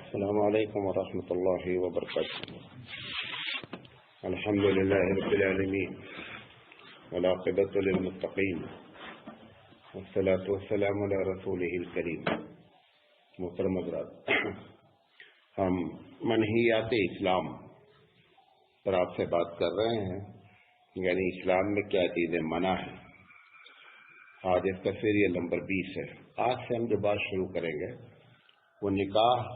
السلام علیکم ورحمۃ اللہ وبرکاتہ. الحمد للہ رب العالمین والعاقبۃ للمتقین والصلاۃ والسلام علی رسولہ الکریم. محترم حضرات، ہم منہیات اسلام پر آپ سے بات کر رہے ہیں، یعنی اسلام میں کیا چیزیں منع ہیں. آج اس کا سیریل نمبر 20 ہے. آج سے ہم جو بات شروع کریں گے وہ نکاح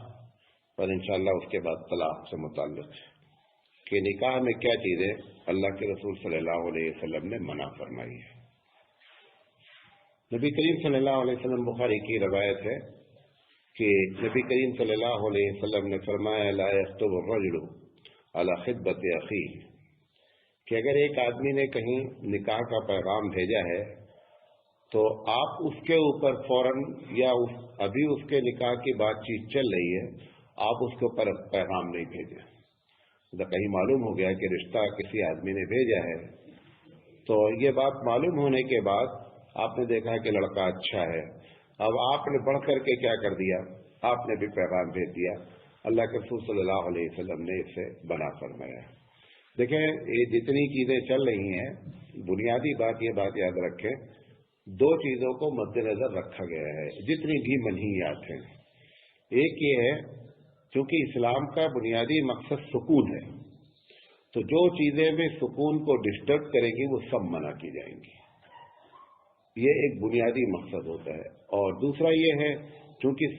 اور انشاءاللہ اس کے بعد طلاق سے متعلق ہے کہ نکاح میں کیا چیزیں اللہ کے رسول صلی اللہ علیہ وسلم نے منع فرمائی ہے. نبی کریم صلی اللہ علیہ وسلم، بخاری کی روایت ہے کہ نبی کریم صلی اللہ علیہ وسلم نے فرمایا لا یخطب الرجل علی خطبۃ اخیہ، کہ اگر ایک آدمی نے کہیں نکاح کا پیغام بھیجا ہے تو آپ اس کے اوپر فوراً یا ابھی اس کے نکاح کی بات چیت چل رہی ہے، آپ اس کے اوپر پیغام نہیں بھیجیں. تو کہیں معلوم ہو گیا کہ رشتہ کسی آدمی نے بھیجا ہے، تو یہ بات معلوم ہونے کے بعد آپ نے دیکھا کہ لڑکا اچھا ہے، اب آپ نے بڑھ کر کے کیا کر دیا، آپ نے بھی پیغام بھیج دیا. اللہ کے رسول صلی اللہ علیہ وسلم نے اسے منع فرمایا. دیکھیں، یہ جتنی چیزیں چل رہی ہیں، بنیادی بات یہ بات یاد رکھیں، دو چیزوں کو مد نظر رکھا گیا ہے جتنی بھی منہیات ہیں. ایک یہ ہے، چونکہ اسلام کا بنیادی مقصد سکون ہے، تو جو چیزیں بھی سکون کو ڈسٹرب کرے گی وہ سب منع کی جائیں گی. یہ ایک بنیادی مقصد ہوتا ہے. اور دوسرا یہ ہے، چونکہ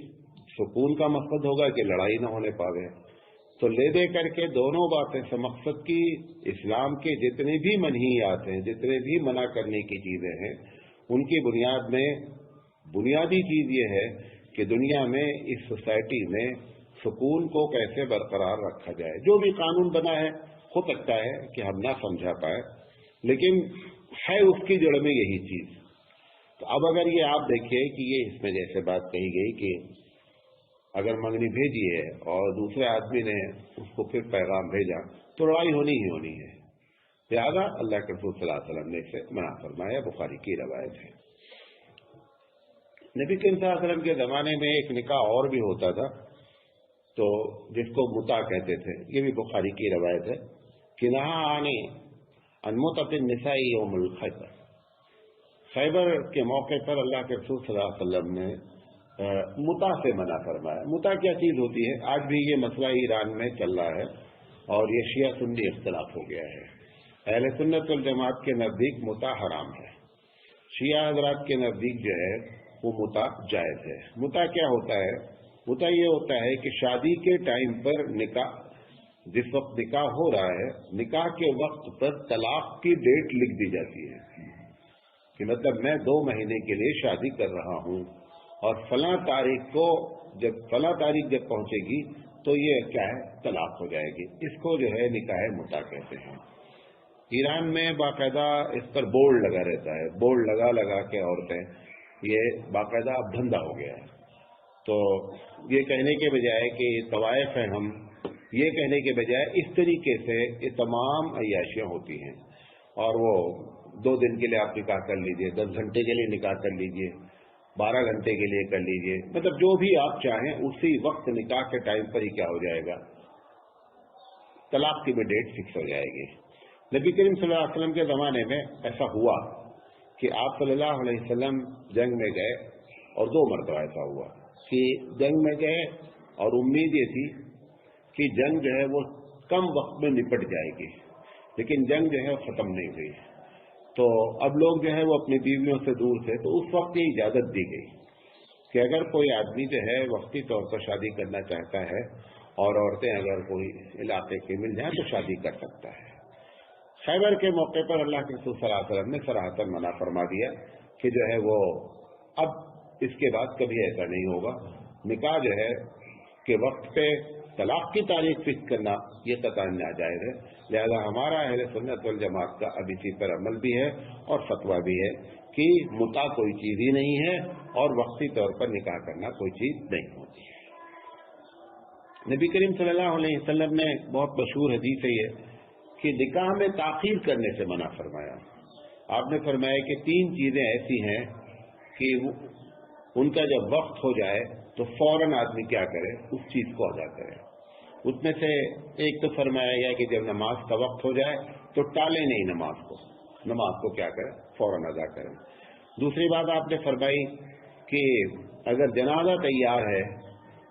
سکون کا مقصد ہوگا کہ لڑائی نہ ہونے پاوے، تو لے دے کر کے دونوں باتیں سے مقصد کی اسلام کے جتنے بھی منہیات ہیں، جتنے بھی منع کرنے کی چیزیں ہیں، ان کی بنیاد میں بنیادی چیز یہ ہے کہ دنیا میں، اس سوسائٹی میں سکون کو کیسے برقرار رکھا جائے. جو بھی قانون بنا ہے، ہو سکتا ہے کہ ہم نہ سمجھا پائے، لیکن ہے اس کی جڑ میں یہی چیز. تو اب اگر یہ آپ دیکھیے کہ یہ اس میں جیسے بات کہی گئی کہ اگر منگنی بھیجی ہے اور دوسرے آدمی نے اس کو پھر پیغام بھیجا تو لڑائی ہونی ہی ہونی ہے. لہٰذا اللہ کے رسول صلی اللہ علیہ وسلم نے اسے منع فرمایا. بخاری کی روایت ہے. نبی کریم صلی اللہ علیہ وسلم کے زمانے میں ایک نکاح اور بھی ہوتا تھا، تو جس کو متا کہتے تھے. یہ بھی بخاری کی روایت ہے کہ نہا آنے انمتۃ النساء یوم الخیبر. خیبر کے موقع پر اللہ کے رسول صلی اللہ علیہ وسلم نے متا سے منع فرمایا. متا کیا چیز ہوتی ہے؟ آج بھی یہ مسئلہ ایران میں چل رہا ہے اور یہ شیعہ سنی اختلاف ہو گیا ہے. اہل سنت والجماعت کے نزدیک متا حرام ہے، شیعہ حضرات کے نزدیک جو ہے وہ متا جائز ہے. متا کیا ہوتا ہے؟ متا یہ ہوتا ہے کہ شادی کے ٹائم پر نکاح، جس وقت نکاح ہو رہا ہے، نکاح کے وقت پر طلاق کی ڈیٹ لکھ دی جاتی ہے کہ مطلب میں 2 مہینے کے لیے شادی کر رہا ہوں اور فلاں تاریخ کو جب پہنچے گی تو یہ کیا ہے، طلاق ہو جائے گی. اس کو جو ہے نکاح متا کہتے ہیں. ایران میں باقاعدہ اس پر بورڈ لگا رہتا ہے، بورڈ لگا کے عورتیں، یہ باقاعدہ اب دھندا ہو گیا ہے. تو یہ کہنے کے بجائے کہ یہ طوائف ہیں، ہم یہ کہنے کے بجائے اس طریقے سے یہ تمام عیاشیاں ہوتی ہیں. اور وہ 2 دن کے لیے آپ نکاح کر لیجئے، 10 گھنٹے کے لیے نکاح کر لیجئے، 12 گھنٹے کے لیے کر لیجئے، مطلب جو بھی آپ چاہیں اسی وقت نکاح کے ٹائم پر ہی کیا ہو جائے گا، طلاق کی بھی ڈیٹ فکس ہو جائے گی. نبی کریم صلی اللہ علیہ وسلم کے زمانے میں ایسا ہوا کہ آپ صلی اللہ علیہ وسلم جنگ میں گئے، اور 2 مرتبہ ایسا ہوا کہ جنگ میں گئے اور امید یہ تھی کہ جنگ جو ہے وہ کم وقت میں نپٹ جائے گی، لیکن جنگ جو ہے ختم نہیں ہوئی. تو اب لوگ جو ہے وہ اپنی بیویوں سے دور تھے، تو اس وقت یہ اجازت دی گئی کہ اگر کوئی آدمی جو ہے وقتی طور پر شادی کرنا چاہتا ہے اور عورتیں اگر کوئی علاقے کی مل جائیں تو شادی کر سکتا ہے. خیبر کے موقع پر اللہ کے رسول صلی اللہ علیہ وسلم نے صراحتاً منع فرما دیا کہ جو ہے وہ اب اس کے بعد کبھی ایسا نہیں ہوگا. نکاح جو ہے کہ وقت پہ طلاق کی تاریخ فکس کرنا یہ قطعاً ناجائز ہے. لہذا ہمارا اہل سنت والجماعت کا اب اسی پر عمل بھی ہے اور فتویٰ بھی ہے کہ متا کوئی چیز ہی نہیں ہے اور وقتی طور پر نکاح کرنا کوئی چیز نہیں ہوتی ہے. نبی کریم صلی اللہ علیہ وسلم نے بہت مشہور حدیث ہے یہ کہ نکاح میں تاخیر کرنے سے منع فرمایا. آپ نے فرمایا کہ 3 چیزیں ایسی ہیں کہ ان کا جب وقت ہو جائے تو فوراً آدمی کیا کرے، اس چیز کو ادا کرے۔ اس میں سے ایک تو فرمایا گیا کہ جب نماز کا وقت ہو جائے تو ٹالے نہیں نماز کو کیا کرے، فوراً ادا کرے۔ دوسری بات آپ نے فرمائی کہ اگر جنازہ تیار ہے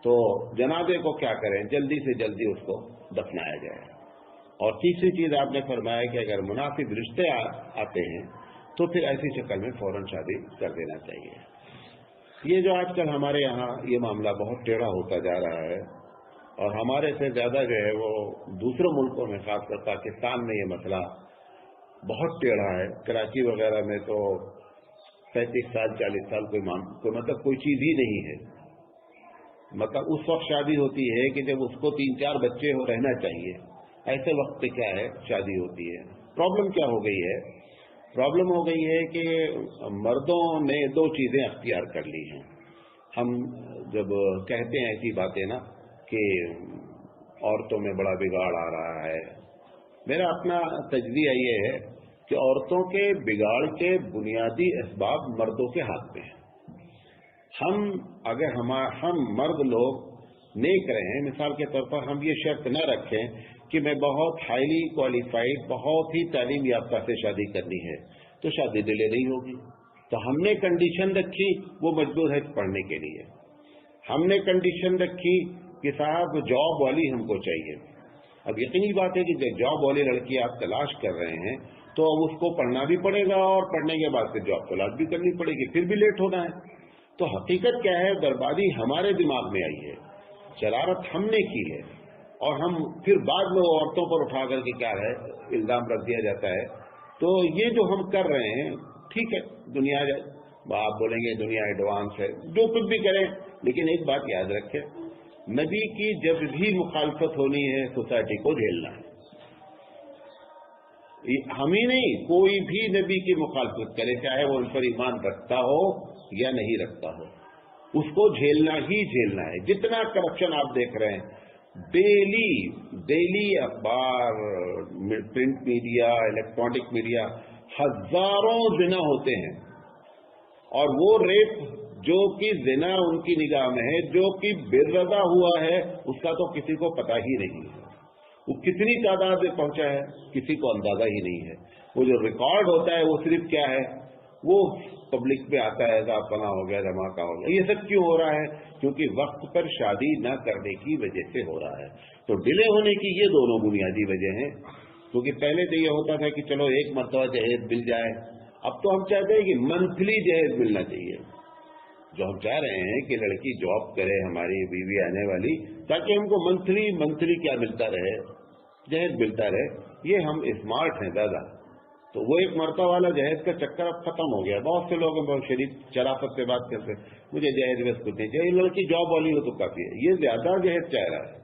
تو جنازے کو کیا کریں، جلدی سے جلدی اس کو دفنایا جائے۔ اور تیسری چیز آپ نے فرمایا کہ اگر مناسب رشتے آتے ہیں تو پھر ایسی شکل میں فوراً شادی کر دینا چاہیے۔ یہ جو آج کل ہمارے یہاں یہ معاملہ بہت ٹیڑھا ہوتا جا رہا ہے، اور ہمارے سے زیادہ جو ہے وہ دوسرے ملکوں میں، خاص کر پاکستان میں یہ مسئلہ بہت ٹیڑھا ہے۔ کراچی وغیرہ میں تو 35 سال 40 سال کوئی چیز ہی نہیں ہے۔ مطلب اس وقت شادی ہوتی ہے کہ جب اس کو 3-4 بچے رہنا چاہیے، ایسے وقت پہ کیا ہے شادی ہوتی ہے۔ پرابلم کیا ہو گئی ہے؟ پرابلم ہو گئی ہے کہ مردوں نے 2 چیزیں اختیار کر لی ہیں۔ ہم جب کہتے ہیں ایسی باتیں نا کہ عورتوں میں بڑا بگاڑ آ رہا ہے، میرا اپنا تجزیہ یہ ہے کہ عورتوں کے بگاڑ کے بنیادی اسباب مردوں کے ہاتھ میں ہیں۔ اگر ہم مرد لوگ نیک رہیں، مثال کے طور پر ہم یہ شرط نہ رکھیں کہ میں بہت ہائیلی کوالیفائڈ، بہت ہی تعلیم یافتہ سے شادی کرنی ہے تو شادی ڈیلے نہیں ہوگی۔ تو ہم نے کنڈیشن رکھی، وہ مجبور ہے پڑھنے کے لیے۔ ہم نے کنڈیشن رکھی کہ صاحب جاب والی ہم کو چاہیے۔ اب یقینی بات ہے کہ جب جاب والی لڑکی آپ تلاش کر رہے ہیں تو اب اس کو پڑھنا بھی پڑے گا، اور پڑھنے کے بعد پھر جاب تلاش بھی کرنی پڑے گی، پھر بھی لیٹ ہونا ہے۔ تو حقیقت کیا ہے؟ بربادی ہمارے دماغ میں آئی ہے، شرارت ہم نے کی ہے، اور ہم پھر بعد میں وہ عورتوں پر اٹھا کر کے کیا ہے الزام رکھ دیا جاتا ہے۔ تو یہ جو ہم کر رہے ہیں، ٹھیک ہے، دنیا آپ بولیں گے دنیا ایڈوانس ہے، جو کچھ بھی کریں، لیکن ایک بات یاد رکھیں، نبی کی جب بھی مخالفت ہونی ہے سوسائٹی کو جھیلنا ہے۔ ہم ہی نہیں، کوئی بھی نبی کی مخالفت کرے، چاہے وہ ان پر ایمان رکھتا ہو یا نہیں رکھتا ہو، اس کو جھیلنا ہی جھیلنا ہے۔ جتنا کرپشن آپ دیکھ رہے ہیں، ڈیلی اخبار، پرنٹ میڈیا، الیکٹرانک میڈیا، ہزاروں زنا ہوتے ہیں، اور وہ ریپ جو کہ زنا ان کی نگاہ میں ہے، جو کہ بے رضا ہوا ہے، اس کا تو کسی کو پتہ ہی نہیں ہے۔ وہ کتنی تعداد میں پہنچا ہے کسی کو اندازہ ہی نہیں ہے۔ وہ جو ریکارڈ ہوتا ہے وہ صرف کیا ہے، وہ پبلک پہ آتا ہے، فلاں ہو گیا، دھماکہ ہو گیا۔ یہ سب کیوں ہو رہا ہے؟ کیونکہ وقت پر شادی نہ کرنے کی وجہ سے ہو رہا ہے۔ تو ڈیلے ہونے کی یہ دونوں بنیادی وجہ ہیں۔ کیونکہ پہلے تو یہ ہوتا تھا کہ چلو ایک مرتبہ جہیز مل جائے، اب تو ہم چاہتے ہیں کہ منتھلی جہیز ملنا چاہیے۔ جو ہم چاہ رہے ہیں کہ لڑکی جاب کرے، ہماری بیوی آنے والی، تاکہ ہم کو منتھلی کیا ملتا رہے، جہیز ملتا رہے۔ یہ ہم اسمارٹ ہیں دادا۔ تو وہ ایک مرتبہ والا جہیز کا چکر اب ختم ہو گیا۔ بہت سے لوگ بہت شدید شرافت سے بات کرتے ہیں، مجھے جہیز بس کچھ نہیں چاہیے، لڑکی جاب والی ہو تو کافی ہے۔ یہ زیادہ جہیز چاہ رہا ہے،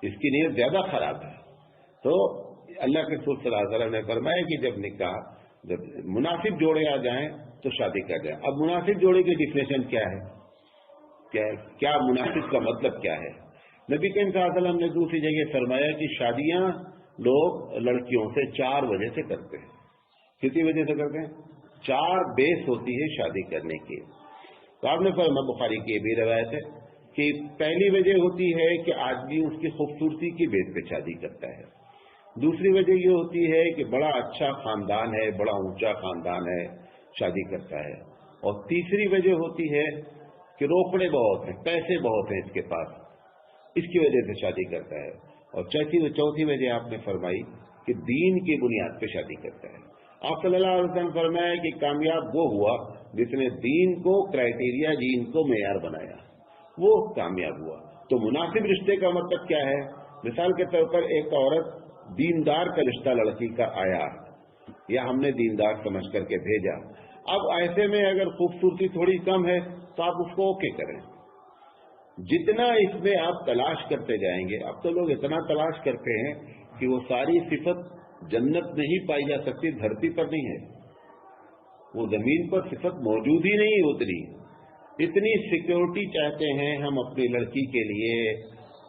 اس کی نیت زیادہ خراب ہے۔ تو اللہ کے رسول صلی اللہ علیہ وسلم نے فرمایا کہ جب مناسب جوڑے آ جائیں تو شادی کر جائیں۔ اب مناسب جوڑے کی ڈیفینیشن کیا ہے؟ کیا مناسب کا مطلب کیا ہے؟ نبی کریم صلی اللہ علیہ وسلم نے دوسری جگہ فرمایا کہ شادیاں لوگ لڑکیوں سے 4 وجہ سے کرتے ہیں۔ کتنی وجہ سے کرتے ہیں؟ 4 بیس ہوتی ہے شادی کرنے کی۔ تو آپ نے فرمایا، بخاری کی بھی روایت ہے کہ پہلی وجہ ہوتی ہے کہ آدمی اس کی خوبصورتی کی بیس پہ شادی کرتا ہے۔ دوسری وجہ یہ ہوتی ہے کہ بڑا اچھا خاندان ہے، بڑا اونچا خاندان ہے، شادی کرتا ہے۔ اور تیسری وجہ ہوتی ہے کہ روکڑے بہت ہیں، پیسے بہت ہیں اس کے پاس، اس کی وجہ سے شادی کرتا ہے۔ اور چوتھی وجہ آپ نے فرمائی کہ دین کی بنیاد پہ شادی کرتا ہے۔ آپ صلی اللہ علیہ وسلم فرمایا کہ کامیاب وہ ہوا جس نے دین کو کرائٹیریا، دین کو معیار بنایا، وہ کامیاب ہوا۔ تو مناسب رشتے کا مطلب کیا ہے؟ مثال کے طور پر ایک عورت دیندار کا رشتہ لڑکی کا آیا، یا ہم نے دیندار سمجھ کر کے بھیجا، اب ایسے میں اگر خوبصورتی تھوڑی کم ہے تو آپ اس کو اوکے کریں۔ جتنا اس میں آپ تلاش کرتے جائیں گے، اب تو لوگ اتنا تلاش کرتے ہیں کہ وہ ساری صفت جنت میں ہی پائی جا سکتی، دھرتی پر نہیں ہے، وہ زمین پر صفت موجود ہی نہیں اتنی سیکیورٹی چاہتے ہیں ہم اپنی لڑکی کے لیے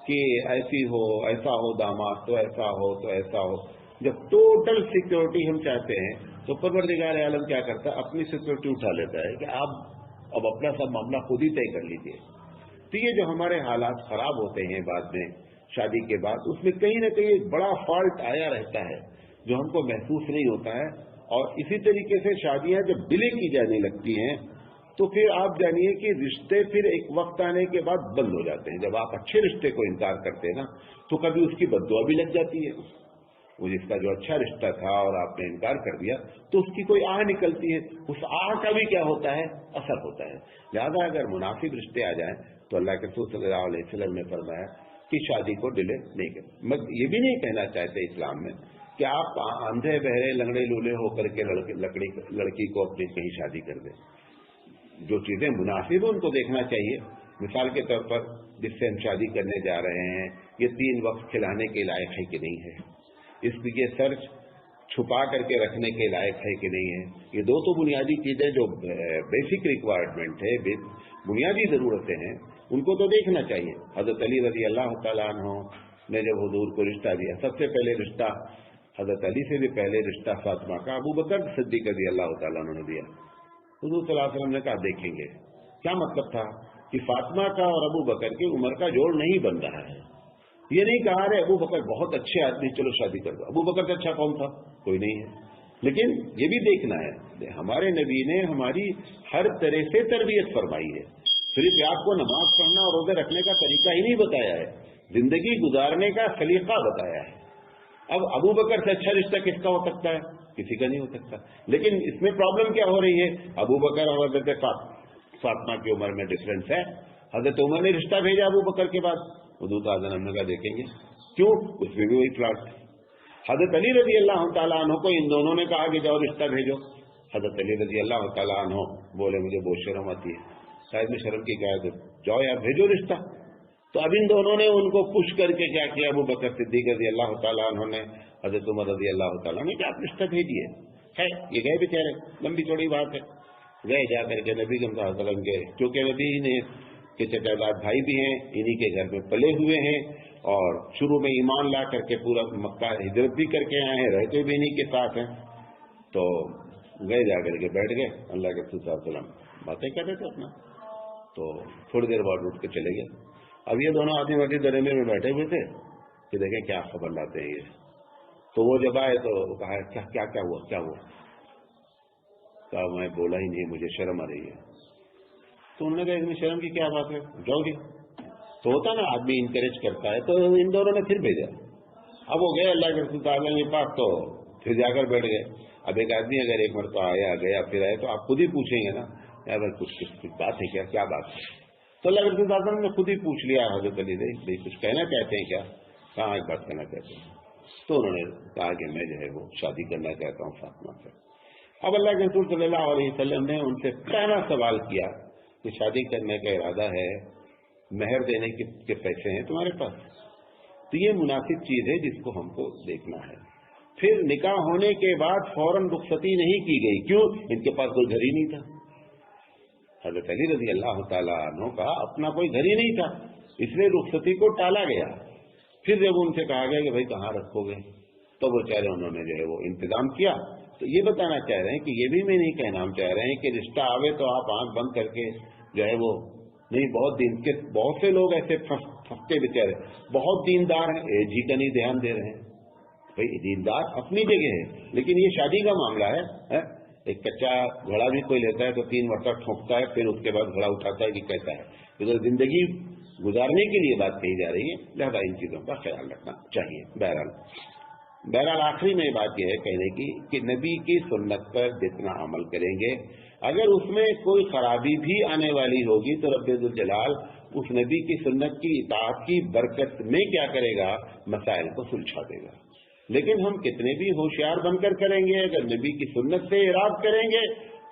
کہ ایسی ہو، ایسا ہو داماد، تو ایسا ہو تو ایسا ہو۔ جب ٹوٹل سیکیورٹی ہم چاہتے ہیں تو پروردگار عالم کیا کرتا ہے؟ اپنی سیکیورٹی اٹھا لیتا ہے کہ آپ اب اپنا سب معاملہ خود ہی طے کر لیجیے۔ تو یہ جو ہمارے حالات خراب ہوتے ہیں بعد میں شادی کے بعد، اس میں کہیں نہ کہیں ایک بڑا فالٹ آیا رہتا ہے جو ہم کو محسوس نہیں ہوتا ہے. اور اسی طریقے سے شادیاں جب ڈیلے کی جانے لگتی ہیں تو پھر آپ جانیے کہ رشتے پھر ایک وقت آنے کے بعد بند ہو جاتے ہیں. جب آپ اچھے رشتے کو انکار کرتے ہیں نا تو کبھی اس کی بد دعا بھی لگ جاتی ہے. وہ جس کا جو اچھا رشتہ تھا اور آپ نے انکار کر دیا تو اس کی کوئی آہ نکلتی ہے، اس آہ کا بھی کیا ہوتا ہے، اثر ہوتا ہے. لہذا اگر مناسب رشتے آ جائیں تو اللہ کے رسول صلی اللہ علیہ وسلم نے فرمایا کہ شادی کو ڈیلے نہیں کریں. مگر یہ بھی نہیں کہنا چاہتے اسلام میں کہ آپ اندھے بہرے لنگڑے لولے ہو کر کے لڑکی کو اپنی کہیں شادی کر دیں. جو چیزیں مناسب ہیں ان کو دیکھنا چاہیے. مثال کے طور پر جس سے ہم شادی کرنے جا رہے ہیں یہ 3 وقت کھلانے کے لائق ہے کہ نہیں ہے، اس لیے سرچ چھپا کر کے رکھنے کے لائق ہے کہ نہیں ہے. یہ 2 تو بنیادی چیزیں جو بیسک ریکوائرمنٹ ہے، بنیادی ضرورتیں ہیں، ان کو تو دیکھنا چاہیے. حضرت علی رضی اللہ تعالیٰ عنہ نے جب حضور کو رشتہ دیا، سب سے پہلے رشتہ حضرت علی سے بھی پہلے رشتہ فاطمہ کا ابو بکر صدیق رضی اللہ تعالیٰ عنہ نے دیا. حضور صلی اللہ علیہ وسلم نے کہا دیکھیں گے. کیا مطلب تھا کہ فاطمہ کا اور ابو بکر کی عمر کا جوڑ نہیں بن رہا ہے. یہ نہیں کہا رہے ابو بکر بہت اچھے آدمی چلو شادی کر دو. ابو بکر سے اچھا کون تھا؟ کوئی نہیں ہے. لیکن یہ بھی دیکھنا ہے ہمارے نبی نے ہماری ہر طرح سے تربیت فرمائی ہے. صرف آپ کو نماز پڑھنا اور روزے رکھنے کا طریقہ ہی نہیں بتایا ہے، زندگی گزارنے کا سلیقہ بتایا ہے. اب ابو بکر سے اچھا رشتہ کس کا ہو سکتا ہے؟ کسی کا نہیں ہو سکتا. لیکن اس میں پرابلم کیا ہو رہی ہے؟ ابو بکر اور حضرت فاطمہ کی عمر میں ڈفرینس ہے. حضرت عمر نے رشتہ بھیجا ابو بکر کے بعد، حضور صلی اللہ علیہ وسلم نے دیکھیں گے کیوں، اس میں بھی وہی پلاٹ. حضرت علی رضی اللہ تعالیٰ عنہ کو ان دونوں نے کہا کہ جاؤ رشتہ بھیجو. حضرت علی رضی اللہ تعالیٰ عنہ بولے مجھے بہت شرم آتی ہے. شاید میں شرم کی کہا تو جاؤ یار بھیجو رشتہ. تو اب ان دونوں نے ان کو پش کر کے کیا کیا، ابو بکر صدیق رضی اللہ تعالیٰ عنہ نے حضرت عمر رضی اللہ تعالیٰ نے کہ آپ رشتہ بھیجیے. ہے یہ گئے بیچارے، لمبی چوڑی بات ہے. گئے جا کر کے نبی صلی اللہ علیہ وسلم کے، کیونکہ نبی نے کے چچا بھائی بھی ہیں، انہی کے گھر میں پلے ہوئے ہیں اور شروع میں ایمان لا کر کے پورا مکہ ہجرت بھی کر کے آئے ہیں، رہتے بھی انہی کے ساتھ ہیں. تو گئے جا کر کے بیٹھ گئے، اللہ کے رسول صلی اللہ علیہ وسلم باتیں کر رہے تھے اپنا. تو تھوڑی دیر بعد اٹھ کے چلے گئے. اب یہ دونوں آدمی واٹی درمیے میں بیٹھے ہوئے تھے کہ دیکھیں کیا خبر لاتے ہیں یہ. تو وہ جب آئے تو کہا کیا ہوا کیا ہوا. کہا میں بولا ہی نہیں، مجھے شرم آ رہی ہے. تو انہوں نے کہا اس میں شرم کی کیا بات ہے، جاؤ گے. تو ہوتا نا آدمی انکریج کرتا ہے. تو ان دونوں نے پھر بھیجا. اب وہ گئے اللہ کے رسول تعالیٰ کے پاس، تو پھر جا کر بیٹھ گئے. اب ایک آدمی اگر ایک مرتبہ آیا گیا پھر آئے تو آپ خود ہی پوچھیں گے نا یار کچھ بات ہے کیا بات ہے. تو اللہ کے رسول صلی اللہ علیہ وسلم نے خود ہی پوچھ لیا حضرت علی سے بھائی کچھ کہنا چاہتے ہیں کیا؟ کہاں ایک بات کہنا چاہتے ہیں. تو انہوں نے کہا کہ میں جو ہے وہ شادی کرنا چاہتا ہوں فاطمہ سے. اب اللہ کے رسول صلی اللہ علیہ وسلم نے ان سے پہلا سوال کیا کہ شادی کرنے کا ارادہ ہے، مہر دینے کے پیسے ہیں تمہارے پاس؟ تو یہ مناسب چیز ہے جس کو ہم کو دیکھنا ہے. پھر نکاح ہونے کے بعد فوراً رخصتی نہیں کی گئی. کیوں؟ ان کے پاس کوئی گھر ہی نہیں تھا. حضرت علی رضی اللہ تعالیٰ عنہ کا اپنا کوئی گھر ہی نہیں تھا، اس لیے رخصتی کو ٹالا گیا. پھر جب ان سے کہا گیا کہ بھائی کہاں رکھو گے، تو وہ چاہ رہے انہوں نے جو ہے وہ انتظام کیا. تو یہ بتانا چاہ رہے ہیں کہ یہ بھی میں نہیں کہنا، ہم چاہ رہے ہیں کہ رشتہ آوے تو آپ آنکھ بند کر کے جو ہے وہ نہیں. بہت دن کے بہت سے لوگ ایسے پھنستے بیچارے بہت دیندار ہیں، ایج ہی کا نہیں دھیان دے رہے ہیں. بھائی دیندار اپنی جگہ ہے، لیکن یہ شادی کا معاملہ ہے. ایک کچا گھوڑا بھی کوئی لیتا ہے تو 3 مرتبہ ٹھونکتا ہے، پھر اس کے بعد گھوڑا اٹھاتا ہے کہ کیسا ہے. ادھر زندگی گزارنے کے لیے بات کہی جا رہی ہے، لہذا ان چیزوں کا خیال رکھنا چاہیے. بہرحال آخری میں بات یہ ہے کہنے کی کہ نبی کی سنت پر جتنا عمل کریں گے، اگر اس میں کوئی خرابی بھی آنے والی ہوگی تو رب ذوالجلال اس نبی کی سنت کی اطاعت کی برکت میں کیا کرے گا، مسائل کو سلجھا دے گا. لیکن ہم کتنے بھی ہوشیار بن کر کریں گے، اگر نبی کی سنت سے اراد کریں گے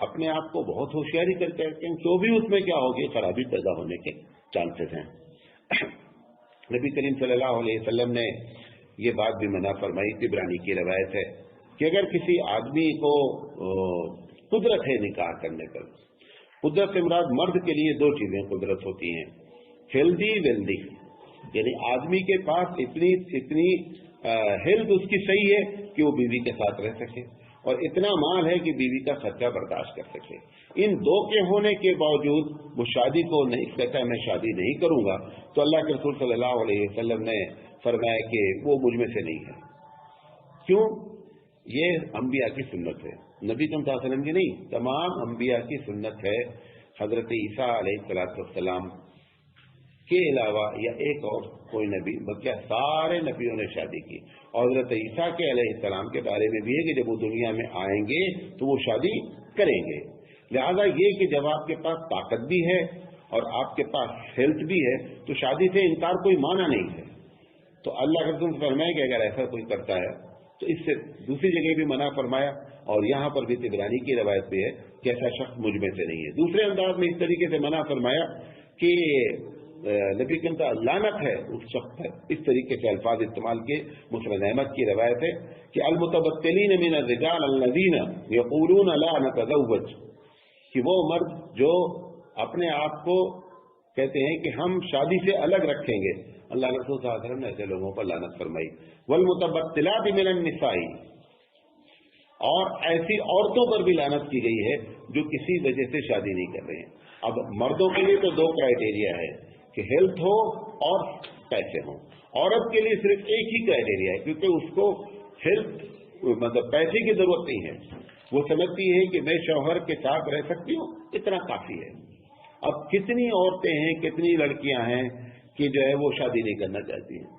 اپنے آپ کو بہت ہوشیاری کر کے رکھیں تو بھی اس میں کیا ہوگی، خرابی پیدا ہونے کے چانسز ہیں. نبی کریم صلی اللہ علیہ وسلم نے یہ بات بھی منع فرمائی. طبرانی کی روایت ہے کہ اگر کسی آدمی کو قدرت ہے نکاح کرنے پر، قدرت سے مراد مرد کے لیے 2 چیزیں قدرت ہوتی ہیں، ہیلدی ویلدی، یعنی آدمی کے پاس اتنی ہیلتھ اس کی صحیح ہے کہ وہ بیوی کے ساتھ رہ سکے، اور اتنا مال ہے کہ بیوی کا خرچہ برداشت کر سکے. ان دو کے ہونے کے باوجود وہ شادی کو نہیں کہتا میں شادی نہیں کروں گا, تو اللہ کے رسول صلی اللہ علیہ وسلم نے فرمایا کہ وہ مجھ میں سے نہیں ہے. کیوں؟ یہ انبیاء کی سنت ہے, نبی صلی اللہ علیہ وسلم کی نہیں, تمام انبیاء کی سنت ہے. حضرت عیسیٰ علیہ السلام کے علاوہ یا ایک اور کوئی نبی بلکہ سارے نبیوں نے شادی کی. اور حضرت عیسیٰ کے علیہ السلام کے بارے میں بھی ہے کہ جب وہ دنیا میں آئیں گے تو وہ شادی کریں گے. لہذا یہ کہ جب آپ کے پاس طاقت بھی ہے اور آپ کے پاس ہیلتھ بھی ہے تو شادی سے انکار کوئی معنی نہیں ہے. تو اللہ کے رسول فرمائے کہ اگر ایسا کوئی کرتا ہے تو اس سے دوسری جگہ بھی منع فرمایا, اور یہاں پر بھی طبرانی کی روایت بھی ہے کہ ایسا شخص مجھ میں سے نہیں ہے. دوسرے انداز میں اس طریقے سے منع فرمایا کہ نبی کے اندر لعنت ہے اس شخص پر. اس طریقے سے الفاظ استعمال کے. مسند احمد کی روایت ہے کہ المتبتلین من الرجال الذین یقولون لا نتزوج, کہ وہ مرد جو اپنے آپ کو کہتے ہیں کہ ہم شادی سے الگ رکھیں گے, اللہ رسول صلی اللہ علیہ وسلم نے ایسے لوگوں پر لعنت فرمائی. والمتبتلات من النساء, اور ایسی عورتوں پر بھی لعنت کی گئی ہے جو کسی وجہ سے شادی نہیں کر رہے ہیں. اب مردوں کے لیے تو دو کرائٹیریا ہے کہ ہیلتھ ہو اور پیسے ہوں. عورت کے لیے صرف ایک ہی کرائٹیریا ہے, کیونکہ اس کو ہیلتھ مطلب پیسے کی ضرورت نہیں ہے. وہ سمجھتی ہے کہ میں شوہر کے ساتھ رہ سکتی ہوں, اتنا کافی ہے. اب کتنی عورتیں ہیں, کتنی لڑکیاں ہیں کہ جو ہے وہ شادی نہیں کرنا چاہتی ہیں.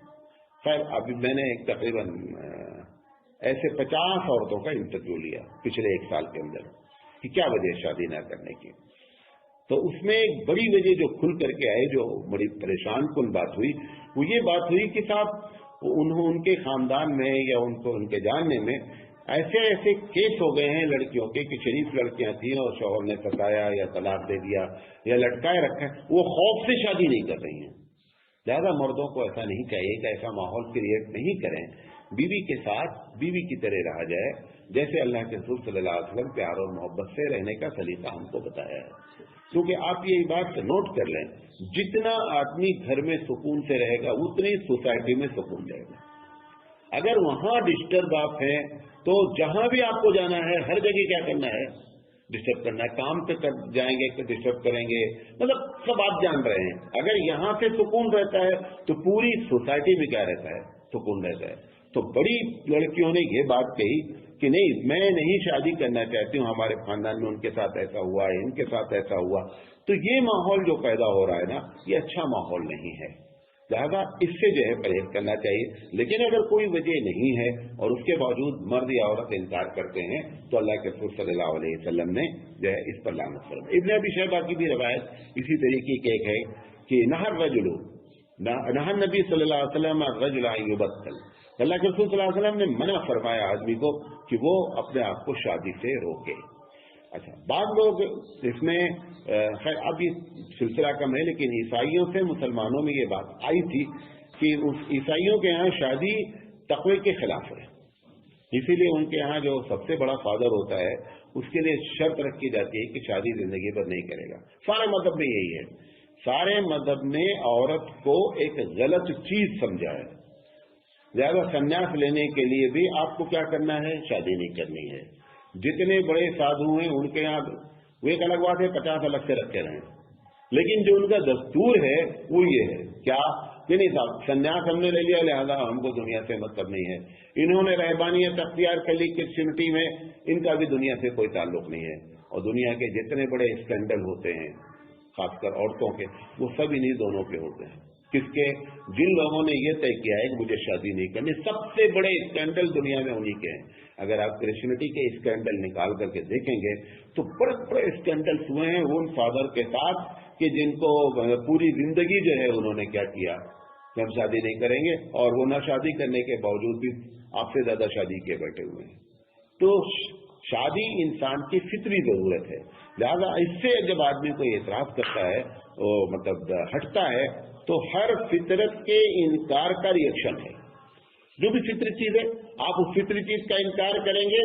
خیر ابھی میں نے تقریباً ایسے 50 عورتوں کا انٹرویو لیا پچھلے 1 سال کے اندر کہ کیا وجہ شادی نہ کرنے کی. تو اس میں ایک بڑی وجہ جو کھل کر کے آئے, جو بڑی پریشان کن بات ہوئی, وہ یہ بات ہوئی کہ صاحب ان کے خاندان میں یا ان کے جاننے میں ایسے کیس ہو گئے ہیں لڑکیوں کے کہ شریف لڑکیاں تھیں اور شوہر نے ستایا یا طلاق دے دیا یا لٹکائے رکھا, وہ خوف سے شادی نہیں کر رہی ہیں. زیادہ مردوں کو ایسا نہیں چاہیے کہ ایسا ماحول کریٹ نہیں کریں, بیوی کے ساتھ بیوی کی طرح رہا جائے جیسے اللہ کے رسول صلی اللہ علیہ وسلم پیار اور محبت سے رہنے کا سلیقہ ہم کو بتایا ہے. کیونکہ آپ یہ بات نوٹ کر لیں, جتنا آدمی گھر میں سکون سے رہے گا اتنی سوسائٹی میں سکون رہے گا. اگر وہاں ڈسٹرب آپ ہیں تو جہاں بھی آپ کو جانا ہے ہر جگہ کیا کرنا ہے, ڈسٹرب کرنا ہے. کام پہ جائیں گے تو ڈسٹرب کریں گے, مطلب سب آپ جان رہے ہیں. اگر یہاں سے سکون رہتا ہے تو پوری سوسائٹی میں کیا رہتا ہے, سکون رہتا ہے. تو بڑی لڑکیوں نے یہ بات کہی کہ نہیں میں نہیں شادی کرنا چاہتی ہوں, ہمارے خاندان میں ان کے ساتھ ایسا ہوا ہے, ان کے ساتھ ایسا ہوا. تو یہ ماحول جو پیدا ہو رہا ہے نا, یہ اچھا ماحول نہیں ہے. لہذا اس سے جو ہے پرہیز کرنا چاہیے. لیکن اگر کوئی وجہ نہیں ہے اور اس کے باوجود مرد یا عورت انکار کرتے ہیں تو اللہ کے رسول صلی اللہ علیہ وسلم نے جو ہے اس پر لعنت فرمائی. ابن ابی شیبہ کی بھی روایت اسی طریقے کی ایک ہے کہ نہر رجل نہر نبی صلی اللہ علیہ وسلم الرجل ان یبتل, اللہ کے رسول صلی اللہ علیہ وسلم نے منع فرمایا آدمی کو کہ وہ اپنے آپ کو شادی سے روکے. اچھا, بعض لوگ اس میں خیر اب یہ سلسلہ کم ہے, لیکن عیسائیوں سے مسلمانوں میں یہ بات آئی تھی کہ عیسائیوں کے یہاں شادی تقوی کے خلاف ہے, اسی لیے ان کے یہاں جو سب سے بڑا فادر ہوتا ہے اس کے لیے شرط رکھی جاتی ہے کہ شادی زندگی پر نہیں کرے گا. سارے مذہب میں یہی ہے, سارے مذہب نے عورت کو ایک غلط چیز سمجھا ہے. زیادہ سنیاس لینے کے لیے بھی آپ کو کیا کرنا ہے, شادی نہیں کرنی ہے. جتنے بڑے سادھو ہیں ان کے یہاں وہ ایک الگ بات ہے 50 الگ سے رکھے رہیں, لیکن جو ان کا دستور ہے وہ یہ ہے کیا کہ نہیں صاحب سنیاس ہم نے لے لیا لہذا ہم کو دنیا سے مطلب نہیں ہے. انہوں نے رہبانیت اختیار کر لی کرسچینٹی میں, ان کا بھی دنیا سے کوئی تعلق نہیں ہے. اور دنیا کے جتنے بڑے اسکینڈل ہوتے ہیں خاص کر عورتوں کے, وہ سب انہی دونوں کے ہوتے ہیں. کس کے, جن لوگوں نے یہ طے کیا ہے کہ مجھے شادی نہیں کرنی. سب سے بڑے اسکینڈل دنیا میں انہی کے ہیں. اگر آپ کرسچینٹی کے اسکینڈل نکال کر کے دیکھیں گے تو بڑے بڑے اسکینڈلس ہوئے ہیں ان فادر کے ساتھ کہ جن کو پوری زندگی جو ہے انہوں نے کیا کیا کہ ہم شادی نہیں کریں گے, اور وہ نہ شادی کرنے کے باوجود بھی آپ سے زیادہ شادی کے بیٹھے ہوئے ہیں. تو شادی انسان کی فطری ضرورت ہے. لہذا اس سے جب آدمی کو اعتراف کرتا ہے مطلب ہٹتا ہے تو ہر فطرت کے انکار کا ریئیکشن ہے. جو بھی فطری چیز ہے آپ اس فطری چیز کا انکار کریں گے,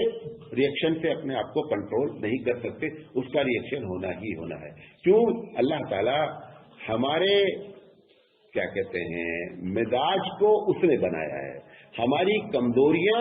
ریئیکشن سے اپنے آپ کو کنٹرول نہیں کر سکتے, اس کا ریئیکشن ہونا ہی ہونا ہے. کیوں؟ اللہ تعالی ہمارے کیا کہتے ہیں مزاج کو اس نے بنایا ہے. ہماری کمزوریاں